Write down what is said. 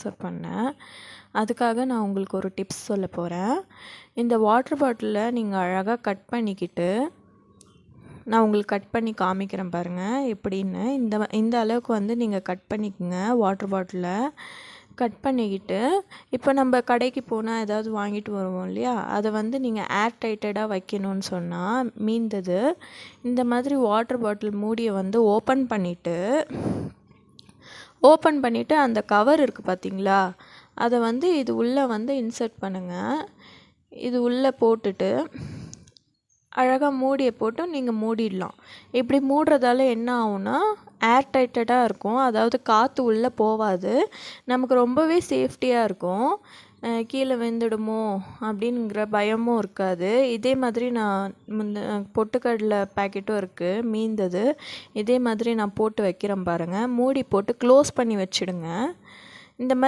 WhatsApp பண்ணேன். அதுக்காக நான் உங்களுக்கு ஒரு டிப்ஸ் சொல்ல போகிறேன். இந்த வாட்டர் பாட்டிலை நீங்கள் அழகாக கட் பண்ணிக்கிட்டு, நான் உங்களுக்கு கட் பண்ணி காமிக்கிறேன் பாருங்கள் எப்படின்னு. இந்த அளவுக்கு வந்து நீங்கள் கட் பண்ணிக்கோங்க. வாட்டர் பாட்டிலை கட் பண்ணிக்கிட்டு, இப்போ நம்ம கடைக்கு போனால் ஏதாவது வாங்கிட்டு வருவோம் இல்லையா, அதை வந்து நீங்கள் ஏர் டைட்டடாக வைக்கணும்னு சொன்னால் மீந்தது இந்த மாதிரி வாட்டர் பாட்டில் மூடியை வந்து ஓப்பன் பண்ணிவிட்டு அந்த கவர் இருக்குது பார்த்தீங்களா, அதை வந்து இது உள்ளே வந்து இன்சர்ட் பண்ணுங்கள். இது உள்ளே போட்டுட்டு அழகாக மூடியை போட்டு நீங்கள் மூடிடலாம். இப்படி மூடுறதால என்ன ஆகும்னா ஏர் டைட்டடாக இருக்கும், அதாவது காற்று உள்ளே போகாது, நமக்கு ரொம்பவே சேஃப்டியாக இருக்கும். கீழே வெந்துடுமோ அப்படிங்கிற பயமும் இருக்காது. இதே மாதிரி நான் பொட்டுக்கடலை பேக்கெட்டும் இருக்குது மீந்தது, இதே மாதிரி நான் போட்டு வைக்கிறேன் பாருங்கள். மூடி போட்டு க்ளோஸ் பண்ணி வச்சுடுங்க. இந்த மாதிரி